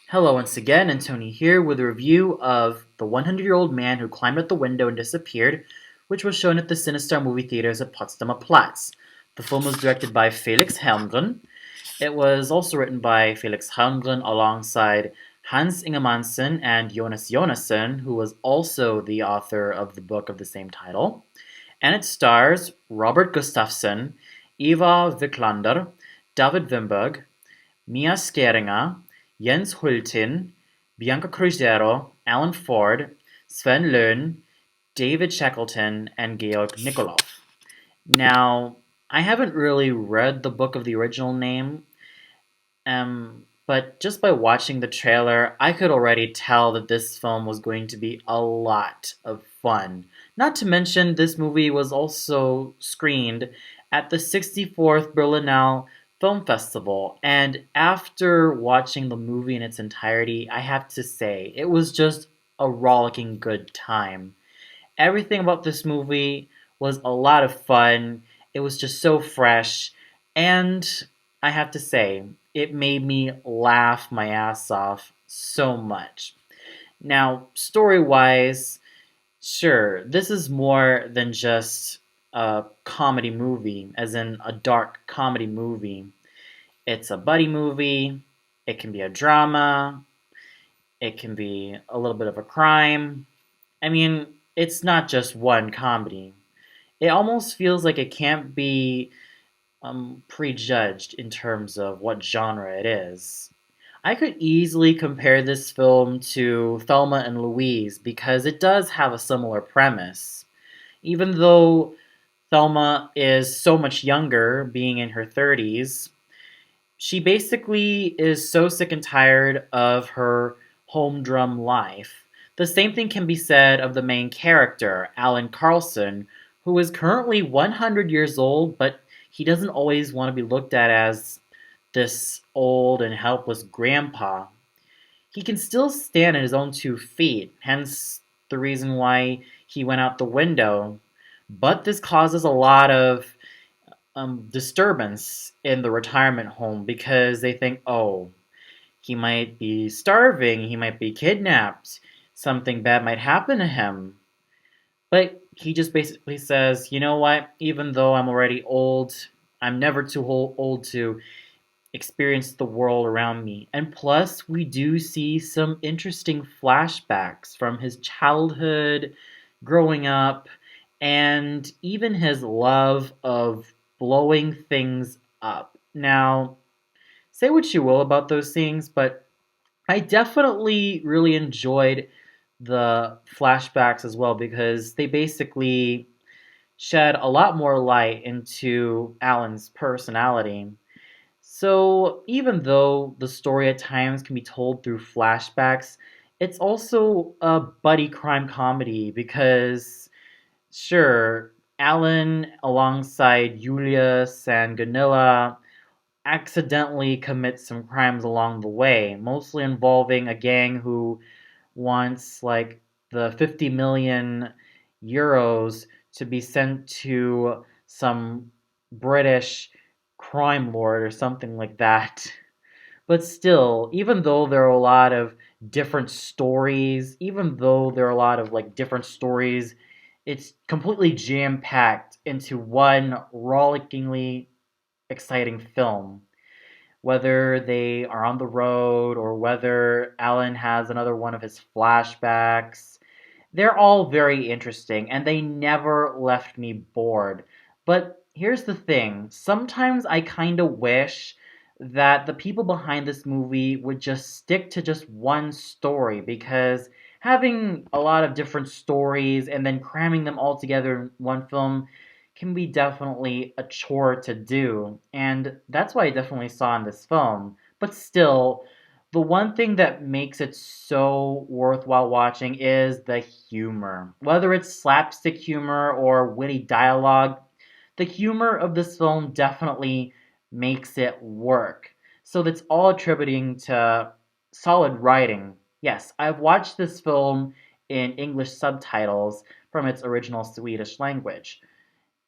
Hello once again, and Tony here with a review of The 100-Year-Old Man Who Climbed Out the Window and Disappeared, which was shown at the CineStar movie theaters at Potsdamer Platz. The film was directed by Felix Herngren. It was also written by Felix Herngren alongside Hans Ingemansen and Jonas Jonasson, who was also the author of the book of the same title. And it stars Robert Gustafsson, Eva Wiklander, David Wimberg, Mia Skeringa, Jens Hultin, Bianca Cruzeiro, Alan Ford, Sven Löhn, David Shackleton, and Georg Nikolov. Now, I haven't really read the book of the original name, but just by watching the trailer, I could already tell that this film was going to be a lot of fun. Not to mention, this movie was also screened at the 64th Berlinale Film Festival, and after watching the movie in its entirety, I have to say, it was just a rollicking good time. Everything about this movie was a lot of fun. It was just so fresh, and I have to say, it made me laugh my ass off so much. Now, story wise, sure, this is more than just a comedy movie, as in a dark comedy movie. It's a buddy movie, it can be a drama, it can be a little bit of a crime. I mean, it's not just one comedy. It almost feels like it can't be prejudged in terms of what genre it is. I could easily compare this film to Thelma and Louise because it does have a similar premise. Even though Thelma is so much younger, being in her 30s, she basically is so sick and tired of her humdrum life. The same thing can be said of the main character, Alan Carlson, who is currently 100 years old, but he doesn't always want to be looked at as this old and helpless grandpa. He can still stand on his own 2 feet, hence the reason why he went out the window. But this causes a lot of disturbance in the retirement home because they think, oh, he might be starving, he might be kidnapped, something bad might happen to him. But he just basically says, you know what, even though I'm already old, I'm never too old to experience the world around me. And plus, we do see some interesting flashbacks from his childhood, growing up, and even his love of blowing things up. Now, say what you will about those things, but I definitely really enjoyed the flashbacks as well because they basically shed a lot more light into Alan's personality. So, even though the story at times can be told through flashbacks, it's also a buddy crime comedy because, sure, Alan, alongside Julius and Gunilla, accidentally commits some crimes along the way, mostly involving a gang who wants, like, the 50 million euros to be sent to some British crime lord or something like that. But still, even though there are a lot of different stories, even though there are a lot of like different stories, it's completely jam-packed into one rollickingly exciting film. Whether they are on the road or whether Alan has another one of his flashbacks, they're all very interesting and they never left me bored. But here's the thing, sometimes I kind of wish that the people behind this movie would just stick to just one story because having a lot of different stories and then cramming them all together in one film can be definitely a chore to do. And that's what I definitely saw in this film. But still, the one thing that makes it so worthwhile watching is the humor. Whether it's slapstick humor or witty dialogue, the humor of this film definitely makes it work. So that's all attributing to solid writing. Yes, I've watched this film in English subtitles from its original Swedish language.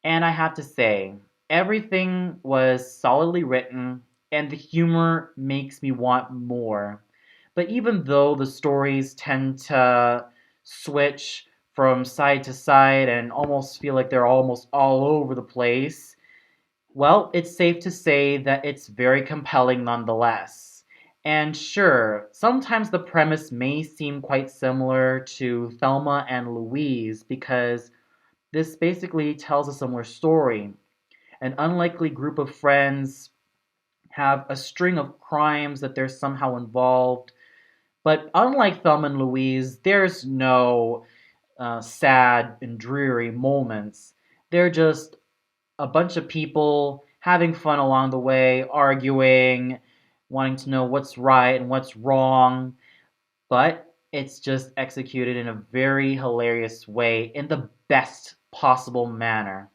And I have to say, everything was solidly written, and the humor makes me want more. But even though the stories tend to switch from side to side and almost feel like they're almost all over the place, well, it's safe to say that it's very compelling nonetheless. And sure, sometimes the premise may seem quite similar to Thelma and Louise because this basically tells a similar story. An unlikely group of friends have a string of crimes that they're somehow involved. But unlike Thelma and Louise, there's no sad and dreary moments. They're just a bunch of people having fun along the way, arguing, wanting to know what's right and what's wrong, but it's just executed in a very hilarious way in the best possible manner.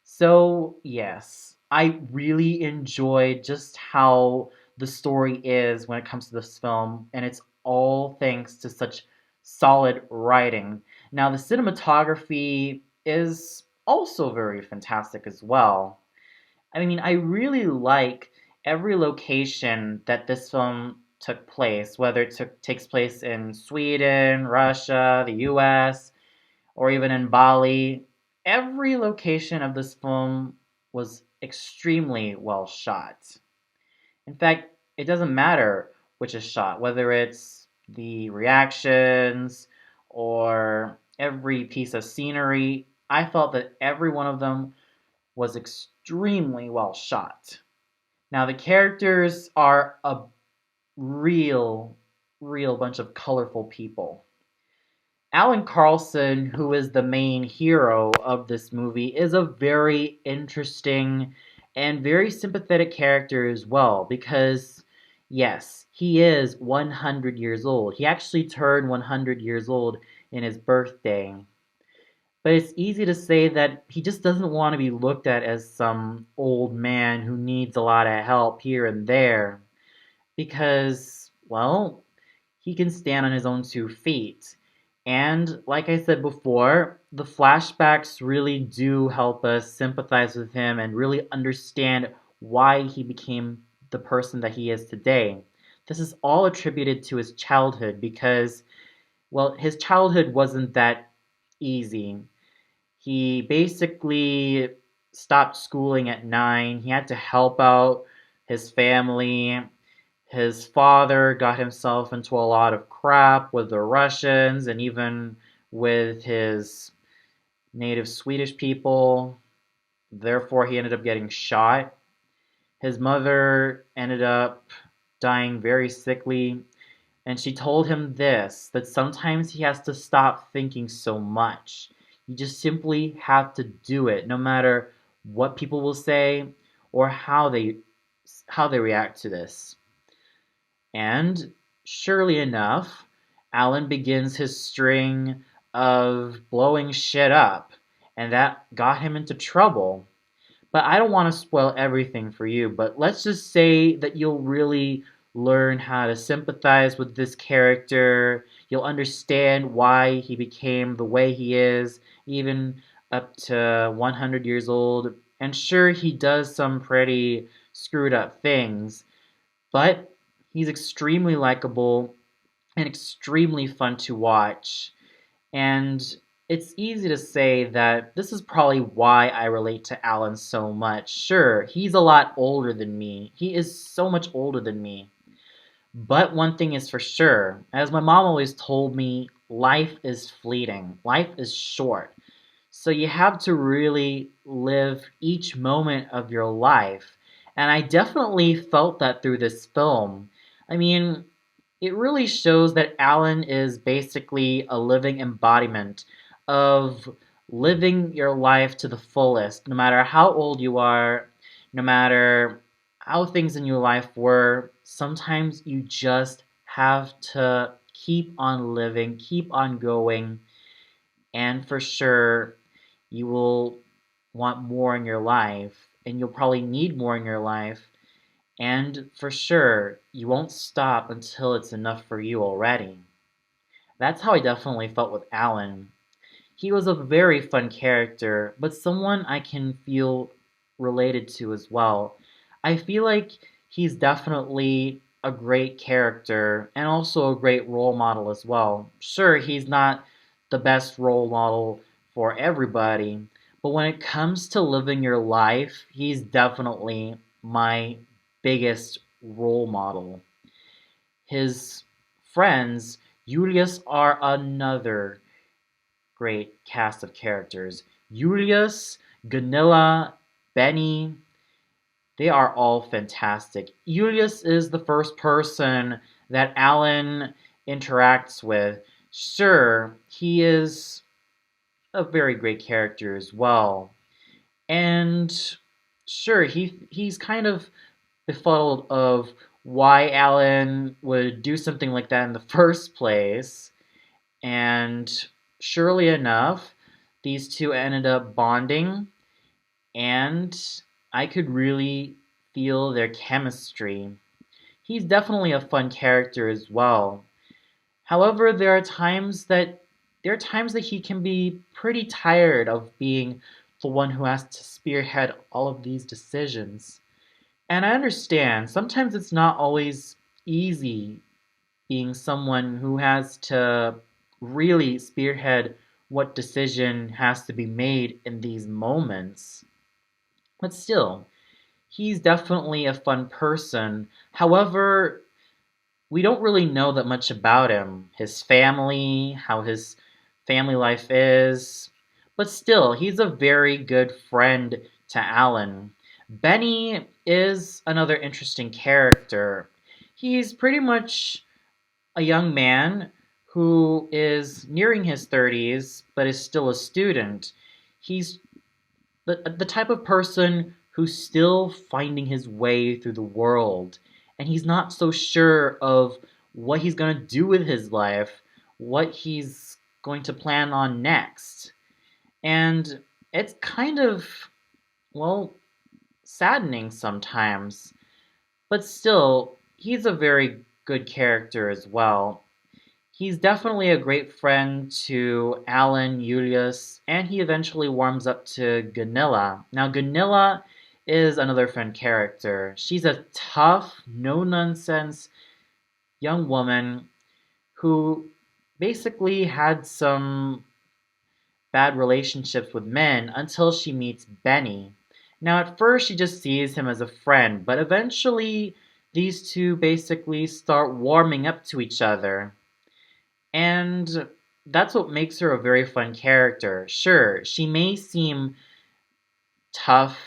So, yes, I really enjoyed just how the story is when it comes to this film, and it's all thanks to such solid writing. Now, the cinematography is also very fantastic as well. I mean, I really like every location that this film took place, whether takes place in Sweden, Russia, the US, or even in Bali. Every location of this film was extremely well shot. In fact, it doesn't matter which is shot, whether it's the reactions or every piece of scenery. I felt that every one of them was extremely well shot. Now, the characters are a real, real bunch of colorful people. Alan Carlson, who is the main hero of this movie, is a very interesting and very sympathetic character as well because, yes, he is 100 years old. He actually turned 100 years old in his birthday. But it's easy to say that he just doesn't want to be looked at as some old man who needs a lot of help here and there because, well, he can stand on his own 2 feet. And like I said before, the flashbacks really do help us sympathize with him and really understand why he became the person that he is today. This is all attributed to his childhood because, well, his childhood wasn't that easy. He basically stopped schooling at 9. He had to help out his family. His father got himself into a lot of crap with the Russians and even with his native Swedish people. Therefore, he ended up getting shot. His mother ended up dying very sickly, and she told him this that sometimes he has to stop thinking so much. You just simply have to do it, no matter what people will say or how they react to this. And surely enough, Alan begins his string of blowing shit up, and that got him into trouble. But I don't want to spoil everything for you, but let's just say that you'll really learn how to sympathize with this character. You'll understand why he became the way he is, even up to 100 years old. And sure, he does some pretty screwed up things, but he's extremely likable and extremely fun to watch. And it's easy to say that this is probably why I relate to Alan so much. Sure, he's a lot older than me. He is so much older than me. But one thing is for sure, as my mom always told me, life is fleeting. Life is short. So you have to really live each moment of your life. And I definitely felt that through this film. I mean, it really shows that Alan is basically a living embodiment of living your life to the fullest, no matter how old you are, no matter how things in your life were. Sometimes you just have to keep on living, keep on going, and for sure, you will want more in your life, and you'll probably need more in your life. And for sure, you won't stop until it's enough for you already. That's how I definitely felt with Alan. He was a very fun character, but someone I can feel related to as well. I feel like he's definitely a great character and also a great role model as well. Sure, he's not the best role model for everybody, but when it comes to living your life, he's definitely my biggest role model. His friends, Julius, are another great cast of characters. Julius, Gunilla, Benny, they are all fantastic. Julius is the first person that Alan interacts with. Sure, he is a very great character as well. And sure, he's kind of befuddled of why Alan would do something like that in the first place. And surely enough, these two ended up bonding, and I could really feel their chemistry. He's definitely a fun character as well. However, there are times that he can be pretty tired of being the one who has to spearhead all of these decisions. And I understand, sometimes it's not always easy being someone who has to really spearhead what decision has to be made in these moments. But still, he's definitely a fun person. However, we don't really know that much about him, his family, how his family life is. But still, he's a very good friend to Alan. Benny is another interesting character. He's pretty much a young man who is nearing his 30s but is still a student. He's the type of person who's still finding his way through the world, and he's not so sure of what he's going to do with his life, what he's going to plan on next. And it's kind of, well, saddening sometimes, but still, he's a very good character as well. He's definitely a great friend to Alan, Julius, and he eventually warms up to Gunilla. Now, Gunilla is another fun character. She's a tough, no nonsense young woman who basically had some bad relationships with men until she meets Benny. Now, at first, she just sees him as a friend, but eventually, these two basically start warming up to each other. And that's what makes her a very fun character. Sure, she may seem tough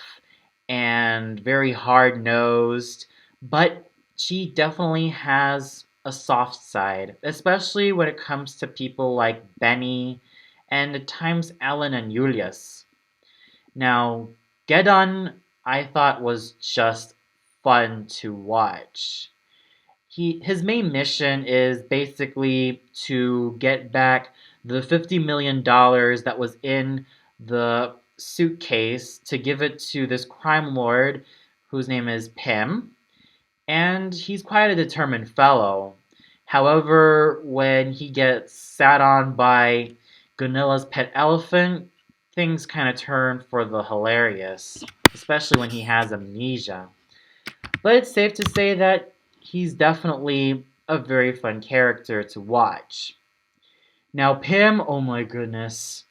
and very hard nosed, but she definitely has a soft side, especially when it comes to people like Benny and at times Alan and Julius. Now, Gedon, I thought was just fun to watch. His main mission is basically to get back the $50 million that was in the suitcase to give it to this crime lord whose name is Pim, and he's quite a determined fellow. However, when he gets sat on by Gunilla's pet elephant, things kind of turn for the hilarious, especially when he has amnesia. But it's safe to say that he's definitely a very fun character to watch. Now, Pim, oh my goodness,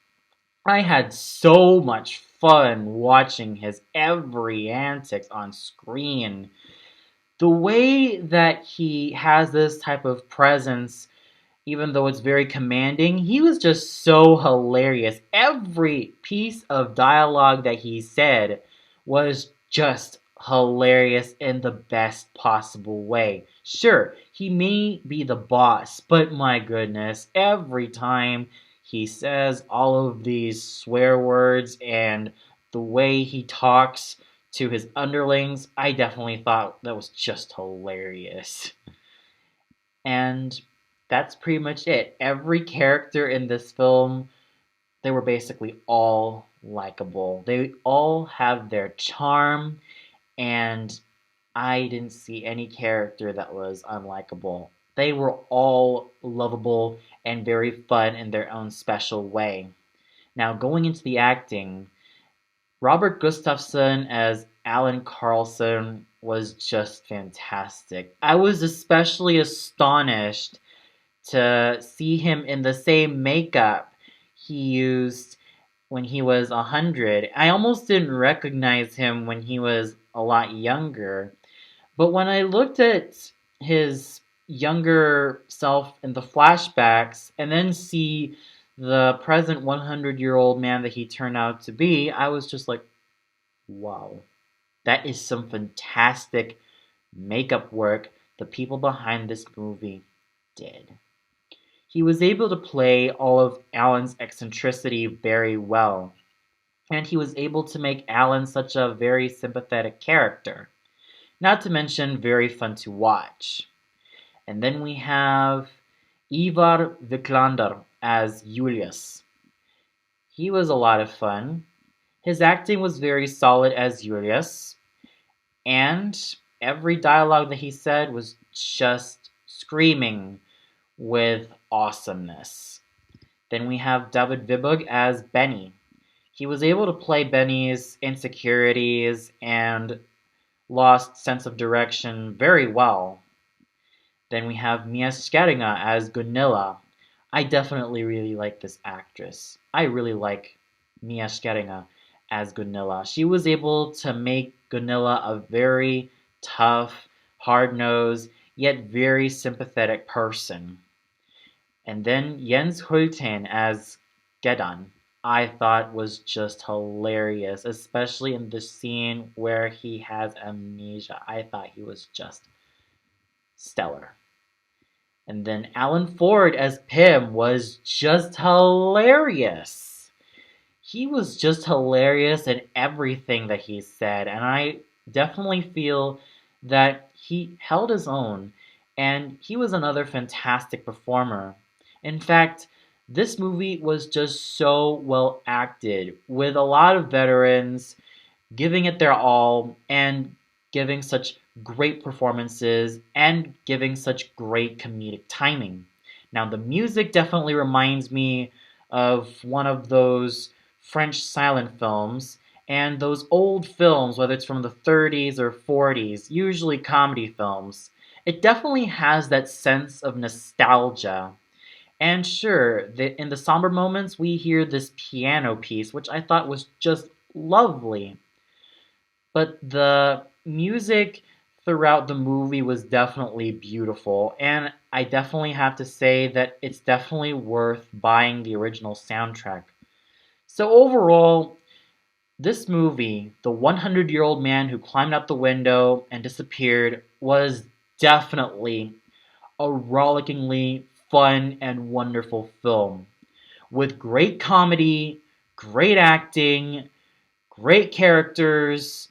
I had so much fun watching his every antics on screen. The way that he has this type of presence, even though it's very commanding, he was just so hilarious. Every piece of dialogue that he said was just hilarious in the best possible way. Sure, he may be the boss, but my goodness, every time he says all of these swear words and the way he talks to his underlings, I definitely thought that was just hilarious. And that's pretty much it. Every character in this film, they were basically all likable. They all have their charm, and I didn't see any character that was unlikable. They were all lovable and very fun in their own special way. Now, going into the acting, Robert Gustafsson as Alan Carlson, was just fantastic. I was especially astonished to see him in the same makeup he used when he was 100. I almost didn't recognize him when he was a lot younger. But when I looked at his younger self in the flashbacks and then see the present 100-year-old man that he turned out to be, I was just like, wow, that is some fantastic makeup work the people behind this movie did. He was able to play all of Alan's eccentricity very well, and he was able to make Alan such a very sympathetic character, not to mention very fun to watch. And then we have Ivar Viklander as Julius. He was a lot of fun. His acting was very solid as Julius, and every dialogue that he said was just screaming with awesomeness. Then we have David Vibug as Benny. He was able to play Benny's insecurities and lost sense of direction very well. Then we have Mia Skeringa as Gunilla. I definitely really like this actress. I really like Mia Skeringa as Gunilla. She was able to make Gunilla a very tough, hard-nosed, yet very sympathetic person. And then Jens Hulten as Gedan, I thought was just hilarious, especially in the scene where he has amnesia. I thought he was just stellar. And then Alan Ford as Pym was just hilarious. He was just hilarious in everything that he said, and I definitely feel that he held his own, and he was another fantastic performer. In fact, this movie was just so well acted, with a lot of veterans giving it their all and giving such great performances and giving such great comedic timing. Now, the music definitely reminds me of one of those French silent films and those old films, whether it's from the 30s or 40s, usually comedy films. It definitely has that sense of nostalgia. And sure, in the somber moments, we hear this piano piece, which I thought was just lovely. But the music throughout the movie was definitely beautiful, and I definitely have to say that it's definitely worth buying the original soundtrack. So overall, this movie, The 100-Year-Old Man Who Climbed Out the Window and Disappeared, was definitely a rollickingly fun and wonderful film with great comedy, great acting, great characters,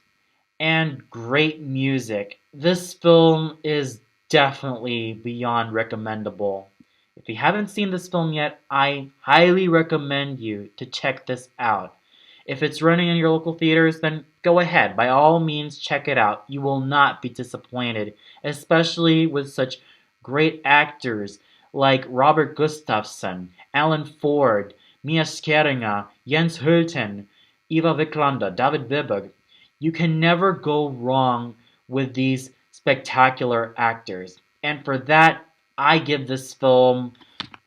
and great music. This film is definitely beyond recommendable. If you haven't seen this film yet, I highly recommend you to check this out. If it's running in your local theaters, then go ahead. By all means, check it out. You will not be disappointed, especially with such great actors like Robert Gustafsson, Alan Ford, Mia Skeringa, Jens Hulten, Eva Wiklander, David Vibug. You can never go wrong with these spectacular actors. And for that, I give this film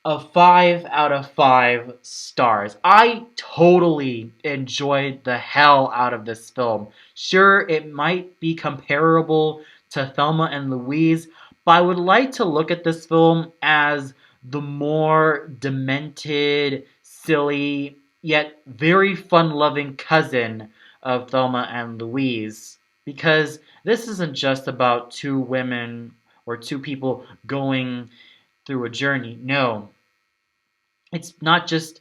a 5 out of 5 stars. I totally enjoyed the hell out of this film. Sure, it might be comparable to Thelma and Louise, but I would like to look at this film as the more demented, silly, yet very fun-loving cousin of Thelma and Louise. Because this isn't just about two women or two people going through a journey. No, it's not just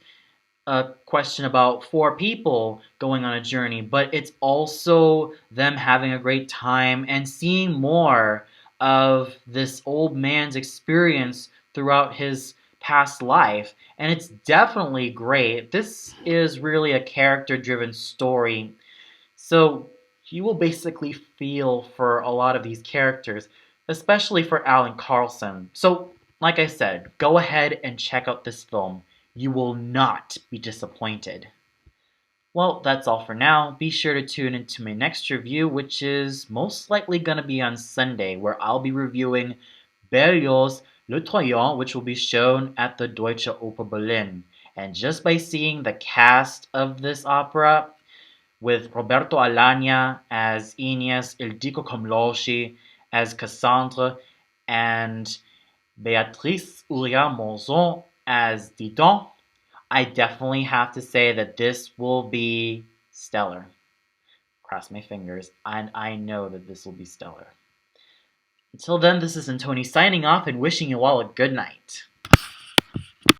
a question about four people going on a journey, but it's also them having a great time and seeing more of this old man's experience throughout his past life. And it's definitely great. This is really a character driven story. So you will basically feel for a lot of these characters, especially for Alan Carlson. So, like I said, go ahead and check out this film. You will not be disappointed. Well, that's all for now. Be sure to tune into my next review, which is most likely going to be on Sunday, where I'll be reviewing Berlioz' Le Troyen, which will be shown at the Deutsche Oper Berlin. And just by seeing the cast of this opera, with Roberto Alagna as Aeneas, Ildiko Komloschi as Cassandre, and Beatrice Uriah-Monzon as Didon, I definitely have to say that this will be stellar. Cross my fingers, and I know that this will be stellar. Until then, this is Antoni signing off and wishing you all a good night.